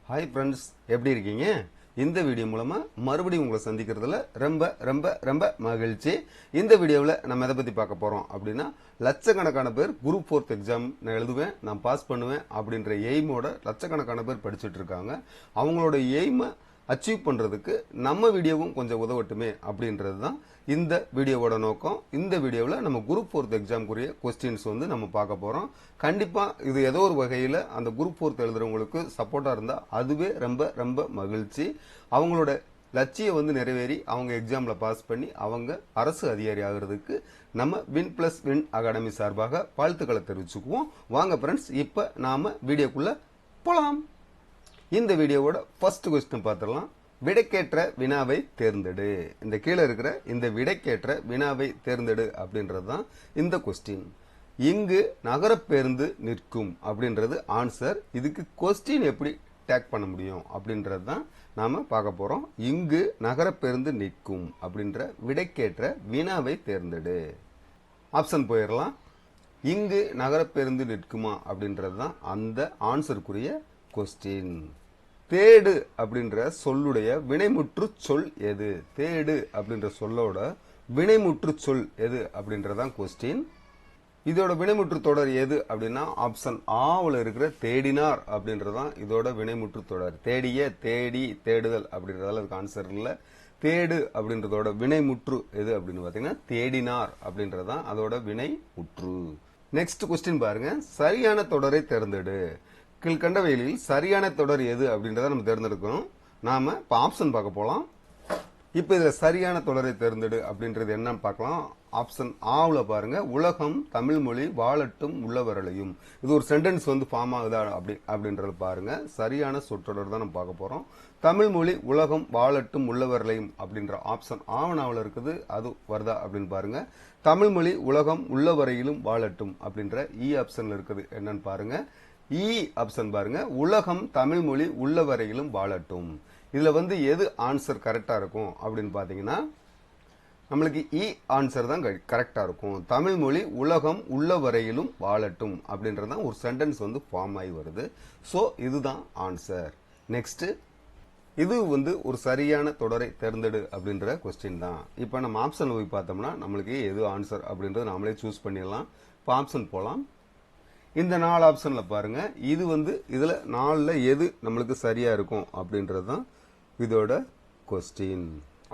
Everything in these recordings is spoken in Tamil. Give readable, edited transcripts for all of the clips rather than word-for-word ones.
ஹாய் ஃப்ரெண்ட்ஸ், எப்படி இருக்கீங்க? இந்த வீடியோ மூலமா மறுபடியும் உங்களை சந்திக்கிறதுல ரொம்ப ரொம்ப ரொம்ப மகிழ்ச்சி. இந்த வீடியோவில் நம்ம எதை பற்றி பார்க்க போகிறோம் அப்படின்னா, லட்சக்கணக்கான பேர் குரூப் 4 எக்ஸாம் நான் எழுதுவேன், நான் பாஸ் பண்ணுவேன் அப்படின்ற எய்மோட லட்சக்கணக்கான பேர் படிச்சுட்டு இருக்காங்க. அவங்களோட எய்மை அச்சீவ் பண்ணுறதுக்கு நம்ம வீடியோவும் கொஞ்சம் உதவட்டுமே அப்படின்றது தான் இந்த வீடியோவோட நோக்கம். இந்த வீடியோவில் நம்ம குரூப் 4 எக்ஸாமுக்குரிய கொஸ்டின்ஸ் நம்ம பார்க்க போகிறோம். கண்டிப்பாக இது ஏதோ ஒரு வகையில் அந்த குரூப் 4 எழுதுறவங்களுக்கு சப்போர்ட்டாக இருந்தால் அதுவே ரொம்ப ரொம்ப மகிழ்ச்சி. அவங்களோட லட்சியம் நிறைவேறி அவங்க எக்ஸாமில் பாஸ் பண்ணி அவங்க அரசு அதிகாரி ஆகிறதுக்கு நம்ம வின் பிளஸ் வின் அகாடமி சார்பாக வாழ்த்துக்களை தெரிவிச்சுக்குவோம். வாங்க ஃப்ரெண்ட்ஸ், இப்போ நாம் வீடியோக்குள்ளே போகலாம். இந்த வீடியோவோட ஃபர்ஸ்ட் கொஸ்டின் பார்த்துடலாம். விடைக்கேற்ற வினாவை தேர்ந்தெடு. இந்த கீழே இருக்கிற இந்த விடைக்கேற்ற வினாவை தேர்ந்தெடு அப்படின்றது தான் இந்த கொஸ்டின். இங்கு நகரப்பேருந்து நிற்கும் அப்படின்றது ஆன்சர். இதுக்கு கொஸ்டின் எப்படி டேக் பண்ண முடியும் அப்படின்றது தான் நாம பார்க்க போறோம். இங்கு நகரப்பேருந்து நிற்கும் அப்படின்ற விடைக்கேற்ற வினாவை தேர்ந்தெடு. ஆப்ஷன் போயிடலாம். இங்கு நகரப்பேருந்து நிற்குமா அப்படின்றது தான் அந்த ஆன்சருக்குரிய கொஸ்டின். தேடு அப்படின்ற சொல்லுடைய வினைமுற்று சொல் எது? தேடு அப்படின்ற சொல்லோட வினைமுற்று சொல் எது அப்படின்றதான் கொஸ்டின். இதோட வினைமுற்று தொடர் எது அப்படின்னா ஆப்ஷன் ஆவில் இருக்கிற தேடினார் அப்படின்றதான் இதோட வினைமுற்று தொடர். தேடிய, தேடி, தேடுதல் அப்படின்றதால அதுக்கு ஆன்சர் இல்லை. தேடு அப்படின்றதோட வினைமுற்று எது அப்படின்னு பாத்தீங்கன்னா தேடினார் அப்படின்றதான் அதோட வினைமுற்று. நெக்ஸ்ட் கொஸ்டின் பாருங்க. சரியான தொடரை தேர்ந்தெடு. கீழ்கண்டவைகளில் சரியான தொடர் எது அப்படின்றத நம்ம தேர்ந்தெடுக்கணும். நாம இப்ப ஆப்ஷன் பார்க்க போலாம். இப்ப இதுல சரியான தொடரை தேர்ந்தெடு அப்படின்றது என்னன்னு பார்க்கலாம். ஆப்ஷன் ஆவுல பாருங்க, உலகம் தமிழ் மொழி வாழட்டும் உள்ளவரலையும். இது ஒரு சென்டென்ஸ் ஃபார்ம் ஆகுதா அப்படின்றத பாருங்க. சரியான சொற்றொடர் தான் நம்ம பார்க்க போறோம். தமிழ் மொழி உலகம் வாழட்டும் உள்ளவரலையும் அப்படின்ற ஆப்ஷன் ஆவணாவில் இருக்குது, அது வருதா அப்படின்னு பாருங்க. தமிழ் மொழி உலகம் உள்ளவரையிலும் வாழட்டும் அப்படின்ற இ ஆப்ஷன்ல இருக்குது என்னன்னு பாருங்க. இ ஆப்ஷன் பாருங்க, உலகம் தமிழ் மொழி உள்ளவரையிலும் வாழட்டும். இதுல எது ஆன்சர் கரெக்டா இருக்கும் அப்படின்னு பாத்தீங்கன்னா நம்மளுக்கு இ ஆன்சர் தான் கரெக்டா இருக்கும். தமிழ் மொழி உலகம் உள்ளவரையிலும் வாழட்டும் அப்படின்றதான் ஒரு சென்டென்ஸ் ஃபார்ம் ஆகி வருது. சோ இதுதான் ஆன்சர். நெக்ஸ்ட், இது ஒரு சரியான தொடரை தேர்ந்தெடு அப்படின்ற கொஸ்டின் தான். இப்ப நம்ம ஆப்ஷன் போய் பார்த்தோம்னா நம்மளுக்கு எது ஆன்சர் அப்படின்றது நாமளே சூஸ் பண்ணிடலாம். இப்போ ஆப்ஷன் போலாம். இந்த 4 ஆப்ஷன்ல பாருங்க, இது இதுல 4ல எது நம்மளுக்கு சரியா இருக்கும் அப்படின்றது தான் இதோட கொஸ்டின்.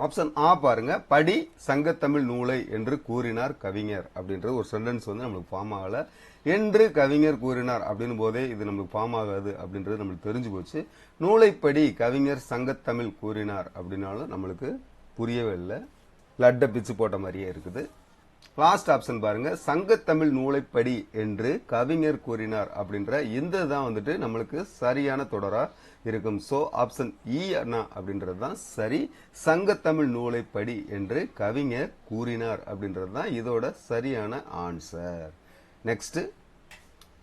ஆப்ஷன் ஆ பாருங்க, படி சங்கத்தமிழ் நூலை என்று கூறினார் கவிஞர் அப்படின்றது ஒரு சென்டென்ஸ் நம்மளுக்கு ஃபார்ம் ஆகல. என்று கவிஞர் கூறினார் அப்படின்னு போதே இது நம்மளுக்கு ஃபார்ம் ஆகாது அப்படின்றது நம்மளுக்கு தெரிஞ்சு போச்சு. நூலைப்படி கவிஞர் சங்கத்தமிழ் கூறினார் அப்படின்னாலும் நம்மளுக்கு புரியவே இல்லை. லட்ட பிச்சு போட்ட மாதிரியே இருக்குது. லாஸ்ட் ஆப்ஷன் பாருங்க, சங்கத்தமிழ் நூலைப்படி என்று கவிஞர் கூறினார் அப்படின்ற இந்த தான் நம்மளுக்கு சரியான தொடரா இருக்கும். சோ ஆப்ஷன் இ அப்படின்றது தான் சரி. சங்கத்தமிழ் நூலைப்படி என்று கவிஞர் கூறினார் அப்படின்றது தான் இதோட சரியான ஆன்சர். நெக்ஸ்ட்,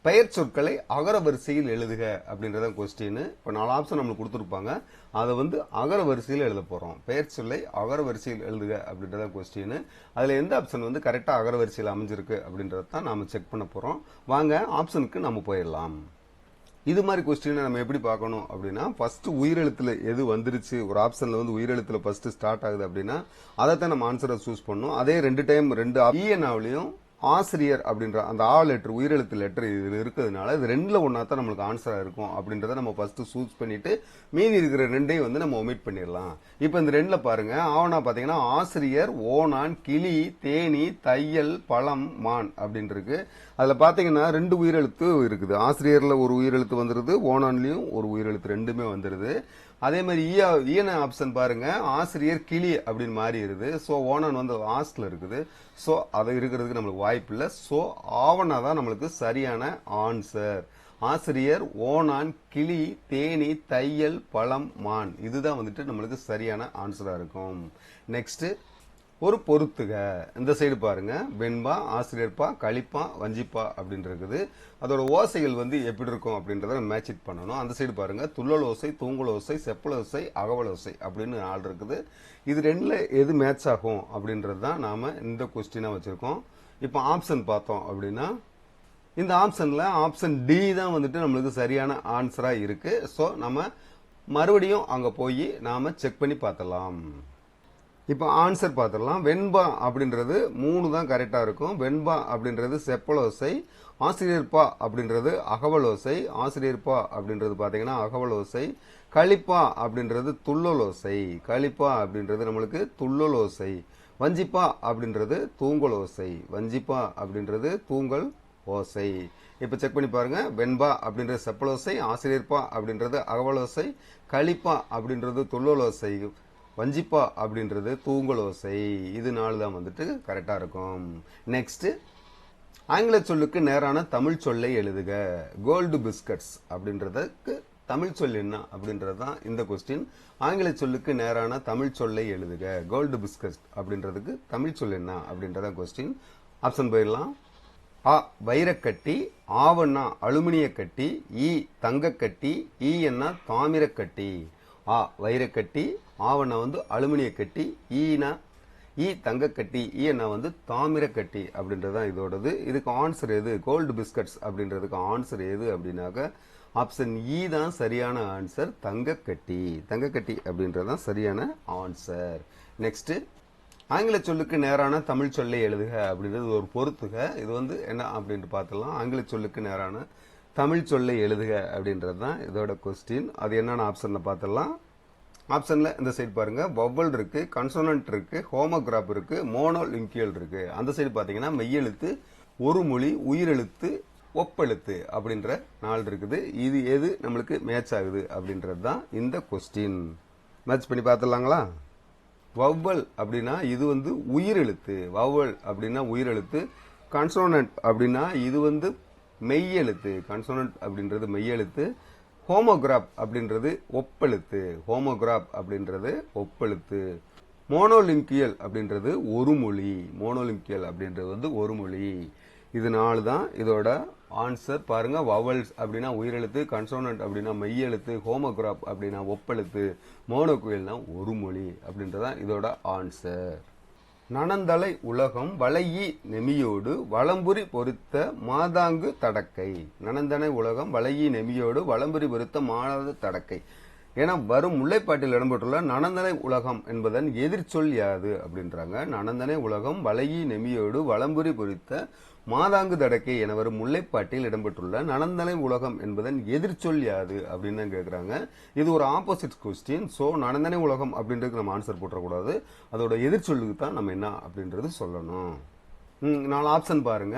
பெயர் சொற்களை அகர வரிசையில் எழுதுக அப்படின்றத கொஸ்டின். இப்போ 4 ஆப்ஷன் நம்மளுக்கு கொடுத்துருப்பாங்க, அதை அகர வரிசையில் எழுத போறோம். பெயர் சொல்லை அகர வரிசையில் எழுதுக அப்படின்றத கொஸ்டின். அதுல எந்த ஆப்ஷன் கரெக்டா அகர வரிசையில் அமைஞ்சிருக்கு அப்படின்றத தான் நாம செக் பண்ண போறோம். வாங்க ஆப்ஷனுக்கு நம்ம போயிடலாம். இது மாதிரி கொஸ்டினை நம்ம எப்படி பார்க்கணும் அப்படின்னா, ஃபர்ஸ்ட் உயிரெழுத்துல எது வந்துருச்சு, ஒரு ஆப்ஷன்ல உயிரெழுத்துல ஃபர்ஸ்ட் ஸ்டார்ட் ஆகுது அப்படின்னா அதைத்தான் நம்ம ஆன்சரை சூஸ் பண்ணணும். அதே 2 டைம் 2 இஎன்ஆவிலையும் ஆசிரியர் அப்படின்ற அந்த ஆ லெட்டர் உயிரெழுத்து லெட்டர் இது இருக்கிறதுனால இது 2ல ஒன்னா தான் நம்மளுக்கு ஆன்சரா இருக்கும் அப்படின்றத நம்ம ஃபர்ஸ்ட் சூஸ் பண்ணிட்டு மீதி இருக்கிற 2ஐயும் நம்ம ஒமிட் பண்ணிடலாம். இப்ப இந்த 2ல பாருங்க, ஆவணா பாத்தீங்கன்னா ஆசிரியர், ஓணான், கிளி, தேனி, தையல், பழம், மான் அப்படின்னு இருக்கு. அதுல பாத்தீங்கன்னா 2 உயிரெழுத்து இருக்குது. ஆசிரியர்ல ஒரு உயிரெழுத்து வந்துருது, ஓணான்லயும் ஒரு உயிரெழுத்து, 2மே வந்துருது. அதே மாதிரி ஈன ஆப்ஷன் பாருங்க, ஆசிரியர் கிளி அப்படின்னு மாறிடுது. சோ ஓனான் லாஸ்ட்ல இருக்குது. சோ அது இருக்கிறதுக்கு நம்மளுக்கு வாய்ப்பு இல்லை. சோ ஆவணா தான் நம்மளுக்கு சரியான ஆன்சர். ஆசிரியர், ஓணான், கிளி, தேனி, தையல், பழம், மான், இதுதான் நம்மளுக்கு சரியான ஆன்சரா இருக்கும். நெக்ஸ்ட், ஒரு பொறுத்துக. இந்த சைடு பாருங்க, வெண்பா, ஆசிரியர்பா, களிப்பா, வஞ்சிப்பா அப்படின்னு இருக்குது. அதோட ஓசைகள் எப்படி இருக்கும் அப்படின்றத மேட்ச் இட் பண்ணணும். அந்த சைடு பாருங்க, துள்ளல் ஓசை, தூங்கல் ஓசை, செப்பல் ஓசை, அகவல் ஓசை அப்படின்னு 4 இருக்குது. இது 2ல எது மேட்ச் ஆகும் அப்படின்றது தான் நாம இந்த கொஸ்டினா வச்சிருக்கோம். இப்போ ஆப்ஷன் பார்த்தோம் அப்படின்னா இந்த ஆப்ஷன்ல ஆப்ஷன் டி தான் நம்மளுக்கு சரியான ஆன்சரா இருக்கு. சோ நம்ம மறுபடியும் அங்க போய் நாம செக் பண்ணி பார்த்தலாம். இப்போ ஆன்சர் பார்த்துடலாம். வெண்பா அப்படின்றது 3 தான் கரெக்டா இருக்கும். வெண்பா அப்படின்றது செப்பலோசை, ஆசிரியர்பா அப்படின்றது அகவலோசை, ஆசிரியர்பா அப்படின்றது பாத்தீங்கன்னா அகவலோசை, களிப்பா அப்படின்றது துள்ளலோசை, களிப்பா அப்படின்றது நம்மளுக்கு துள்ளலோசை, வஞ்சிப்பா அப்படின்றது தூங்கலோசை, வஞ்சிப்பா அப்படின்றது தூங்கல் ஓசை. இப்ப செக் பண்ணி பாருங்க. வெண்பா அப்படின்றது செப்பலோசை, ஆசிரியர்பா அப்படின்றது அகவலோசை, களிப்பா அப்படின்றது துள்ளலோசை, வஞ்சிப்பா அப்படின்றது தூங்கலோசை. இது 4 தான் வந்துட்டு கரெக்டா இருக்கும். நெக்ஸ்ட், ஆங்கில சொல்லுக்கு நேரான தமிழ் சொல்லை எழுதுக. கோல்டு பிஸ்கட்ஸ் அப்படின்றதுக்கு தமிழ் சொல் என்ன அப்படின்றது தான் இந்த கொஸ்டின். ஆங்கில சொல்லுக்கு நேரான தமிழ் சொல்லை எழுதுக. கோல்டு பிஸ்கட்ஸ் அப்படின்றதுக்கு தமிழ் சொல் என்ன அப்படின்றத கொஸ்டின். ஆப்ஷன் போயிடலாம். அ வைரக்கட்டி, ஆவண்ணா அலுமினிய கட்டி, இ தங்கக்கட்டி, ஈ என்ன தாமிரக்கட்டி. ஆ வைரக்கட்டி, ஆவண்ணா வந்து அலுமினிய கட்டி, ஈனா ஈ தங்கக்கட்டி, ஈ என்ன வந்து தாமிரக்கட்டி அப்படின்றதான் இதோடது. இதுக்கு ஆன்சர் எது? கோல்டு பிஸ்கட்ஸ் அப்படின்றதுக்கு ஆன்சர் எது அப்படின்னாக்க ஆப்ஷன் இ தான் சரியான ஆன்சர். தங்கக்கட்டி, தங்கக்கட்டி அப்படின்றதான் சரியான ஆன்சர். நெக்ஸ்ட், ஆங்கில சொல்லுக்கு நேரான தமிழ் சொல்லை எழுதுக அப்படின்றது ஒரு பொறுத்துக. இது வந்து என்ன அப்படின்ட்டு பார்த்தலாம். ஆங்கில சொல்லுக்கு நேரான தமிழ் சொல்லை எழுதுக அப்படின்றது தான் இதோட கொஸ்டின். அது என்னென்ன ஆப்ஷன்ல பார்த்தலாம். ஆப்ஷன்ல இந்த சைடு பாருங்க, வவ்வல் இருக்கு, கன்சோனன்ட் இருக்கு, ஹோமோகிராப் இருக்கு, மோனோலிங்கியல் இருக்கு. அந்த சைடு பாத்தீங்கன்னா மெய்யெழுத்து, ஒரு மொழி, உயிரெழுத்து, ஒப்பெழுத்து அப்படின்ற 4 இருக்குது. இது எது நம்மளுக்கு மேட்ச் ஆகுது அப்படின்றது தான் இந்த கொஸ்டின். மேட்ச் பண்ணி பார்த்துடலாங்களா? வவ்வல் அப்படின்னா இது வந்து உயிரெழுத்து, வவ்வல் அப்படின்னா உயிரெழுத்து. கன்சோனன்ட் அப்படின்னா இது வந்து மெய்யெழுத்து, கன்சோனன்ட் அப்படின்றது மெய்யெழுத்து. ஹோமோகிராப் அப்படின்றது ஒப்பெழுத்து, ஹோமோகிராப் அப்படின்றது ஒப்பெழுத்து. மோனோலிங்கியல் அப்படின்றது ஒரு மொழி, மோனோலிங்கியல் அப்படின்றது வந்து ஒரு மொழி. இது 4 தான் இதோட ஆன்சர். பாருங்க, வவல்ஸ் அப்படின்னா உயிரெழுத்து, கன்சோனன்ட் அப்படின்னா மெய்யெழுத்து, ஹோமோகிராப் அப்படின்னா ஒப்பெழுத்து, மோனோகுயல்னா ஒரு மொழி அப்படின்றதான் இதோட ஆன்சர். நனந்தலை உலகம் வளையி நெமியோடு வலம்புரி பொருத்த மாதாங்கு தடக்கை. நனந்தனை உலகம் வளையி நெமியோடு வலம்புரி பொருத்த மாதாங்கு தடக்கை என வரும் முல்லைப்பாட்டில் இடம்பெற்றுள்ள நனந்தனை உலகம் என்பதன் எதிர்ச்சொல் யாது அப்படின்றாங்க. நனந்தனை உலகம் வளையி நெமியோடு வலம்புரி பொருத்த மாதாங்கு தடக்கை என வரும் முல்லைப்பாட்டில் இடம்பெற்றுள்ள நனந்தனை உலகம் என்பதன் எதிர்ச்சொல் யாது அப்படின்னு தான் கேட்கிறாங்க. இது ஒரு ஆப்போசிட் கொஸ்டின். சோ நனந்தனை உலகம் அப்படின்றதுக்கு நம்ம ஆன்சர் போட்டக்கூடாது. அதோட எதிர்ச்சொல்லுக்கு தான் நம்ம என்ன அப்படின்றது சொல்லணும். 4 ஆப்ஷன் பாருங்க.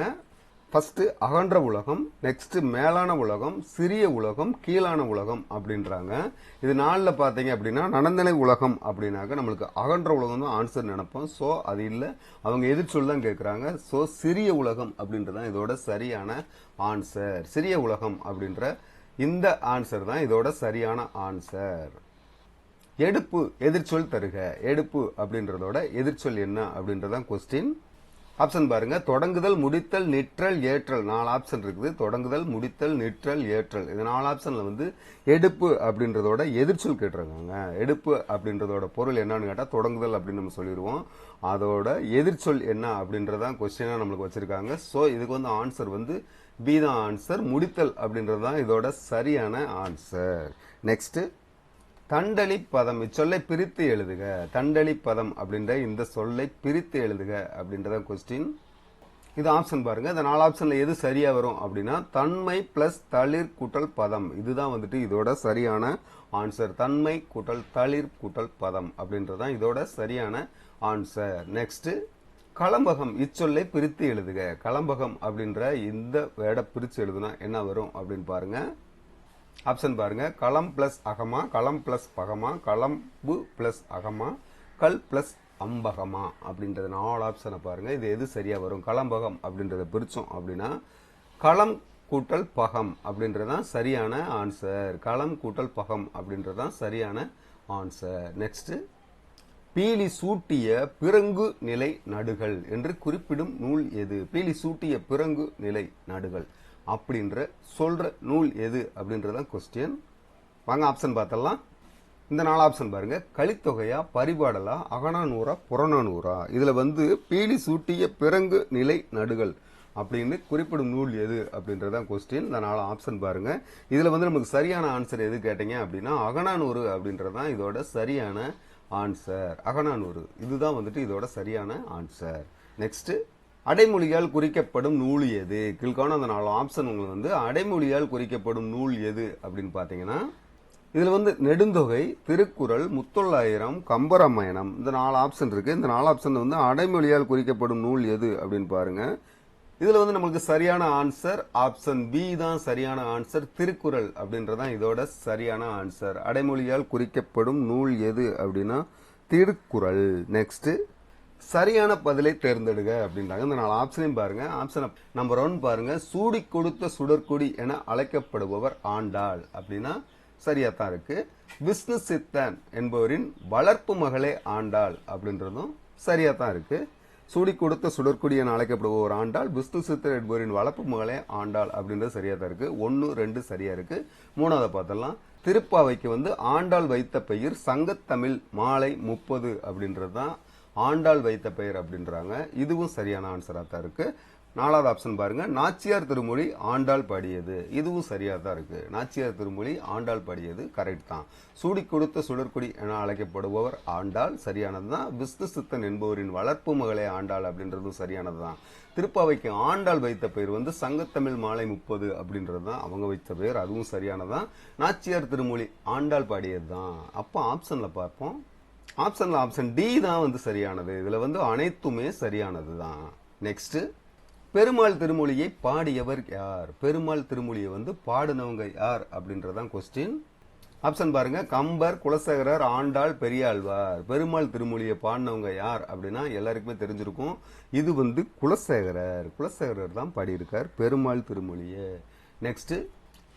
ஃபர்ஸ்ட் அகன்ற உலகம், நெக்ஸ்ட் மேலான உலகம், சிறிய உலகம், கீழான உலகம் அப்படின்றாங்க. இது 4ல பாத்தீங்க அப்படின்னா நனந்தனை உலகம் அப்படின்னாக்க நம்மளுக்கு அகன்ற உலகம் தான் ஆன்சர் நினைப்போம். சோ அது இல்ல, அவங்க எதிர்ச்சொல் தான் கேட்கறாங்க. சோ சிறிய உலகம் அப்படின்றதான் இதோட சரியான ஆன்சர். சிறிய உலகம் அப்படின்ற இந்த ஆன்சர் தான் இதோட சரியான ஆன்சர். எடுப்பு எதிர்ச்சொல் தருக. எடுப்பு அப்படின்றதோட எதிர்ச்சொல் என்ன அப்படின்றதான் கொஸ்டின். ஆப்ஷன் பாருங்க. தொடங்குதல், முடித்தல், நிற்றல், ஏற்றல். 4 ஆப்ஷன் இருக்குது. தொடங்குதல், முடித்தல், நிற்றல், ஏற்றல். இந்த 4 ஆப்ஷன்ல வந்து எடுப்பு அப்படின்றதோட எதிர்ச்சொல் கேட்டிருக்காங்க. எடுப்பு அப்படின்றதோட பொருள் என்னன்னு கேட்டா தொடங்குதல் அப்படின்னு நம்ம சொல்லிடுவோம். அதோட எதிர்ச்சொல் என்ன அப்படின்றதான் கொஸ்டினா நம்மளுக்கு வச்சிருக்காங்க. சோ இதுக்கு வந்து ஆன்சர் வந்து பி தான் ஆன்சர். முடித்தல் அப்படின்றதுதான் இதோட சரியான ஆன்சர். நெக்ஸ்ட், தண்டலி பதம். இச்சொல்லை பிரித்து எழுதுக. தண்டலி பதம் அப்படின்ற இந்த சொல்லை பிரித்து எழுதுக அப்படின்றத கொஸ்டின். இது ஆப்ஷன் பாருங்க. இந்த 4 ஆப்ஷன்ல எது சரியா வரும் அப்படின்னா தன்மை பிளஸ் தளிர் கூட்டல் பதம். இதுதான் வந்துட்டு இதோட சரியான ஆன்சர். தன்மை கூட்டல் தளிர் கூட்டல் பதம் அப்படின்றதான் இதோட சரியான ஆன்சர். நெக்ஸ்ட், களம்பகம். இச்சொல்லை பிரித்து எழுதுக. களம்பகம் அப்படின்ற இந்த வேர்டை பிரிச்சு எழுதுனா என்ன வரும் அப்படின்னு பாருங்க. ஆப்ஷன் பாருங்க. களம் பிளஸ் அகமா, களம் பிளஸ் பகமா, களம்பு பிளஸ் அகமா, கல் பிளஸ் அம்பகமா அப்படின்றது 4 ஆப்ஷனை பாருங்க. இது எது சரியா வரும்? களம்பகம் அப்படின்றத பிரிச்சோம் அப்படின்னா களம் கூட்டல் பகம் அப்படின்றதான் சரியான ஆன்சர். களம் கூட்டல் பகம் அப்படின்றதான் சரியான ஆன்சர். நெக்ஸ்ட், பீலி சூட்டிய பிறங்கு நிலை நடுகள் என்று குறிப்பிடும் நூல் எது? பீலி சூட்டிய பிறங்கு நிலை நடுகள் அப்படின்ற சொல்ற நூல் எது அப்படின்றதான் கொஸ்டின். வாங்க ஆப்ஷன் பார்த்தலாம். இந்த 4 ஆப்ஷன் பாருங்க. கலித்தொகையா, பரிபாடலா, அகநானூறா, புறநானூறா. இதுல வந்து பீலி சூட்டிய பிறங்கு நிலை நடுகள் அப்படின்னு குறிப்பிடும் நூல் எது அப்படின்றதான் கொஸ்டின். இந்த 4 ஆப்ஷன் பாருங்க. இதுல வந்து நமக்கு சரியான ஆன்சர் எது கேட்டீங்க அப்படின்னா அகநானூறு அப்படின்றதான் இதோட சரியான ஆன்சர். அகநானூறு இதுதான் வந்துட்டு இதோட சரியான ஆன்சர். நெக்ஸ்ட், அடைமொழியால் குறிக்கப்படும் நூல் எது? கீழ்காண அந்த 4 ஆப்ஷன் உங்களுக்கு வந்து அடைமொழியால் குறிக்கப்படும் நூல் எது அப்படின்னு பாத்தீங்கன்னா இதுல வந்து நெடுந்தொகை, திருக்குறள், முத்தொள்ளாயிரம், கம்பராமாயணம், இந்த 4 ஆப்ஷன் இருக்கு. இந்த 4 ஆப்ஷன் வந்து அடைமொழியால் குறிக்கப்படும் நூல் எது அப்படின்னு பாருங்க. இதுல வந்து நமக்கு சரியான ஆன்சர் ஆப்ஷன் பி தான் சரியான ஆன்சர். திருக்குறள் அப்படின்றதான் இதோட சரியான ஆன்சர். அடைமொழியால் குறிக்கப்படும் நூல் எது அப்படின்னா திருக்குறள். நெக்ஸ்ட், சரியான பதிலை தேர்ந்தெடுங்க அப்படின்றாங்க. இந்த 4 ஆப்ஷனையும் பாருங்க. ஆப்ஷன் நம்பர் 1 பாருங்க, சூடி கொடுத்த சுடற்கொடி என அழைக்கப்படுபவர் ஆண்டாள் அப்படின்னா சரியா தான் இருக்கு. விஷ்ணு சித்தன் என்பவரின் வளர்ப்பு மகளே ஆண்டாள் அப்படின்றதும் சரியா தான் இருக்கு. சூடி கொடுத்த சுடற்கொடி என அழைக்கப்படுபவர் ஆண்டாள், விஷ்ணு சித்தன் என்பவரின் வளர்ப்பு மகளே ஆண்டாள் அப்படின்றது சரியா தான் இருக்கு. 1, 2 சரியா இருக்கு. 3வது பார்த்தலாம், திருப்பாவைக்கு வந்து ஆண்டாள் வைத்த பெயர் சங்கத்தமிழ் மாலை 30 அப்படின்றது தான் ஆண்டாள் வைத்த பெயர் அப்படின்றாங்க. இதுவும் சரியான ஆன்சரா தான் இருக்கு. 4வது ஆப்ஷன் பாருங்க, நாச்சியார் திருமொழி ஆண்டாள் பாடியது. இதுவும் சரியா தான் இருக்கு. நாச்சியார் திருமொழி ஆண்டாள் பாடியது கரெக்ட் தான். சூடி கொடுத்த சுடற்கொடி என அழைக்கப்படுபவர் ஆண்டாள் சரியானது தான். விஷ்ணு சித்தன் என்பவரின் வளர்ப்பு மகளே ஆண்டாள் அப்படின்றதும் சரியானது தான். திருப்பாவைக்கு ஆண்டாள் வைத்த பெயர் வந்து சங்கத்தமிழ் மாலை 30 அப்படின்றது தான் அவங்க வைத்த பெயர். அதுவும் சரியானதான். நாச்சியார் திருமொழி ஆண்டாள் பாடியது தான். அப்போ ஆப்ஷன்ல பார்ப்போம். ஆப்ஷன்ல ஆப்ஷன் டி தான் வந்து சரியானது. இதுல வந்து அனைத்துமே சரியானது தான். நெக்ஸ்ட், பெருமாள் திருமொழியை பாடியவர் யார்? பெருமாள் திருமொழியை வந்து பாடினவங்க யார் அப்படின்றதான் கொஸ்டின். ஆப்ஷன் பாருங்க, கம்பர், குலசேகரர், ஆண்டாள், பெரியாழ்வார். பெருமாள் திருமொழியை பாடினவங்க யார் அப்படின்னா எல்லாருக்குமே தெரிஞ்சிருக்கும். இது வந்து குலசேகரர். குலசேகரர் தான் பாடியிருக்கார் பெருமாள் திருமொழியை. நெக்ஸ்ட்,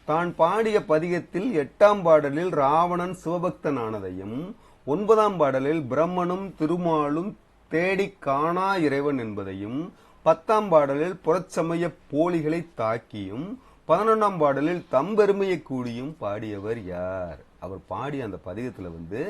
தான் பாடிய பதிகத்தில் 8ஆம் பாடலில் ராவணன் சிவபக்தன் ஆனதையும் 9ஆம் பாடலில் பிரம்மனும் திருமாலும் தேடி காணா இறைவன் என்பதையும் 10ஆம் பாடலில் புறச்சமய போலிகளை தாக்கியும் 11ஆம் பாடலில் தம்பெருமையை கூடியும் பாடியவர் யார்? அவர் பாடிய அந்த பதிகத்துல வந்து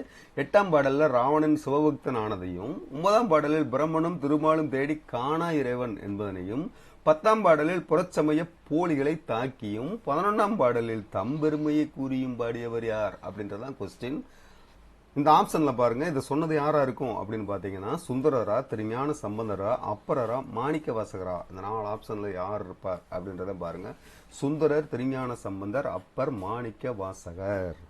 8ஆம் பாடல்ல ராவணன் சிவபக்தன் ஆனதையும் 9ஆம் பாடலில் பிரம்மனும் திருமாலும் தேடி காணா இறைவன் என்பதனையும் 10ஆம் பாடலில் புறச்சமய போலிகளை தாக்கியும் 11ஆம் பாடலில் தம்பெருமையை கூறியும் பாடியவர் யார் அப்படின்றதான் கொஸ்டின். இந்த ஆப்ஷன்ல பாருங்க, இதை சொன்னது யாரா இருக்கும் அப்படின்னு பாத்தீங்கன்னா சுந்தரரா, திருஞான சம்பந்தரா, அப்பரரா, மாணிக்க வாசகரா. இந்த 4 ஆப்ஷன்ல யார் இருப்பார் அப்படின்றத பாருங்க. சுந்தரர், திருஞான சம்பந்தர், அப்பர், மாணிக்க வாசகர்.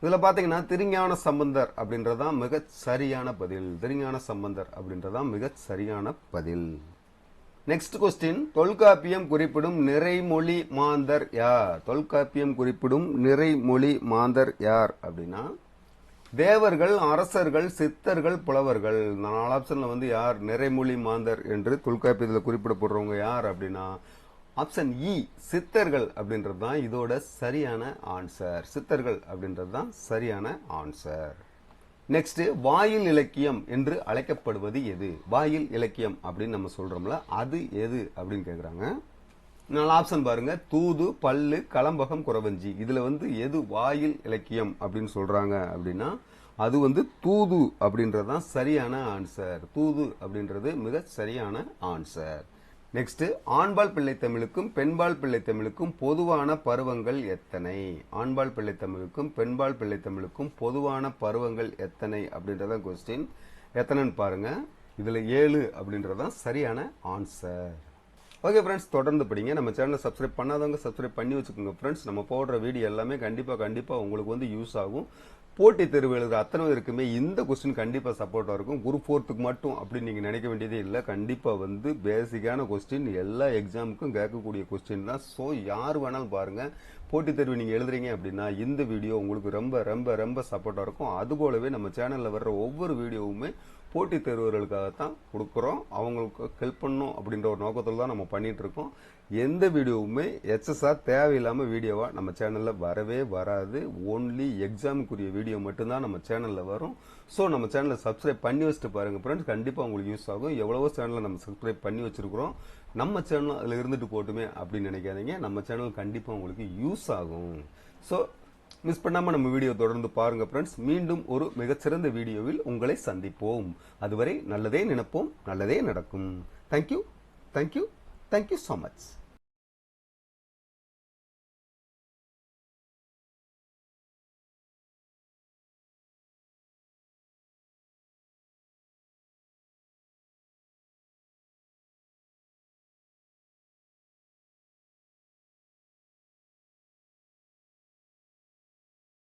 இதுல பாத்தீங்கன்னா திருஞான சம்பந்தர் அப்படின்றதான் மிக சரியான பதில். திருஞான சம்பந்தர் அப்படின்றதான் மிக சரியான பதில். நெக்ஸ்ட் கொஸ்டின், தொல்காப்பியம் குறிப்பிடும் நிறைமொழி மாந்தர் யார்? தொல்காப்பியம் குறிப்பிடும் நிறைமொழி மாந்தர் யார் அப்படின்னா தேவர்கள், அரசர்கள், சித்தர்கள், புலவர்கள். 4 ஆப்ஷன்ல வந்து யார் நிறைமொழி மாந்தர் என்று தொல்காப்பியத்தில் குறிப்பிடப்படுறவங்க யார் அப்படின்னா ஆப்ஷன் இ சித்தர்கள் அப்படின்றது தான் இதோட சரியான ஆன்சர். சித்தர்கள் அப்படின்றது தான் சரியான ஆன்சர். நெக்ஸ்ட், வாயில் இலக்கியம் என்று அழைக்கப்படுவது எது? வாயில் இலக்கியம் அப்படின்னு நம்ம சொல்றோம்ல, அது எது அப்படின்னு கேக்குறாங்க. 4 ஆப்ஷன் பாருங்க, தூது, பல்லு, கலம்பகம், குறவஞ்சி. இதுல வந்து எது வாயில் இலக்கியம் அப்படின்னு சொல்றாங்க அப்படின்னா அது வந்து தூது அப்படின்றதுதான் சரியான ஆன்சர். தூது அப்படின்றது மிக சரியான ஆன்சர். நெக்ஸ்ட், ஆண்பால் பிள்ளை தமிழுக்கும் பெண்பால் பிள்ளை தமிழுக்கும் பொதுவான பருவங்கள் எத்தனை? ஆண்பால் பிள்ளை தமிழுக்கும் பெண்பால் பிள்ளை தமிழுக்கும் பொதுவான பருவங்கள் எத்தனை அப்படின்றத கொஸ்டின். எத்தனைன்னு பாருங்க. இதுல 7 அப்படின்றதான் சரியான ஆன்சர். ஓகே ஃப்ரெண்ட்ஸ், தொடர்ந்து படிங்க. நம்ம சேனலை சப்ஸ்கிரைப் பண்ணாதவங்க சப்ஸ்கிரைப் பண்ணி வச்சுக்கோங்க ஃப்ரெண்ட்ஸ். நம்ம போடுற வீடியோ எல்லாமே கண்டிப்பாக உங்களுக்கு வந்து யூஸ் ஆகும். போட்டித் தேர்வு எழுதுகிற அத்தனை பேருக்குமே இந்த கொஸ்டின் கண்டிப்பாக சப்போர்ட்டாக இருக்கும். குரூப் 4க்கு மட்டும் அப்படின்னு நீங்கள் நினைக்க வேண்டியதே இல்லை. கண்டிப்பாக வந்து பேசிக்கான கொஸ்டின் எல்லா எக்ஸாமுக்கும் கேட்கக்கூடிய கொஸ்டின் தான். ஸோ யார் வேணாலும் பாருங்கள். போட்டித் தேர்வு நீங்கள் எழுதுறீங்க அப்படின்னா இந்த வீடியோ உங்களுக்கு ரொம்ப ரொம்ப ரொம்ப சப்போர்ட்டாக இருக்கும். அதுபோலவே நம்ம சேனலில் வர்ற ஒவ்வொரு வீடியோவுமே போட்டித் தேர்வர்களுக்காகத்தான் கொடுக்குறோம். அவங்களுக்கு ஹெல்ப் பண்ணணும் அப்படின்ற ஒரு நோக்கத்தில் தான் நம்ம பண்ணிட்டு இருக்கோம். எந்த வீடியோவுமே எக்ஸஸா தேவையில்லாமல் வீடியோவா நம்ம சேனல்ல வரவே வராது. ஓன்லி எக்ஸாமுக்குரிய வீடியோ மட்டும்தான் நம்ம சேனல்ல வரும். ஸோ நம்ம சேனலை சப்ஸ்கிரைப் பண்ணி வச்சுட்டு பாருங்க ஃப்ரெண்ட்ஸ், கண்டிப்பாக உங்களுக்கு யூஸ் ஆகும். எவ்வளவோ சேனலை நம்ம சப்ஸ்கிரைப் பண்ணி வச்சிருக்கிறோம். நம்ம சேனல் அதில் இருந்துட்டு போட்டுமே அப்படின்னு நினைக்காதீங்க. நம்ம சேனல் கண்டிப்பாக உங்களுக்கு யூஸ் ஆகும். ஸோ மிஸ் பண்ணாம நம்ம வீடியோ தொடர்ந்து பாருங்க ஃப்ரெண்ட்ஸ். மீண்டும் ஒரு மிகச்சிறந்த வீடியோவில் உங்களை சந்திப்போம். அதுவரை நல்லதே நினைப்போம், நல்லதே நடக்கும். தேங்க்யூ. Thank you so much.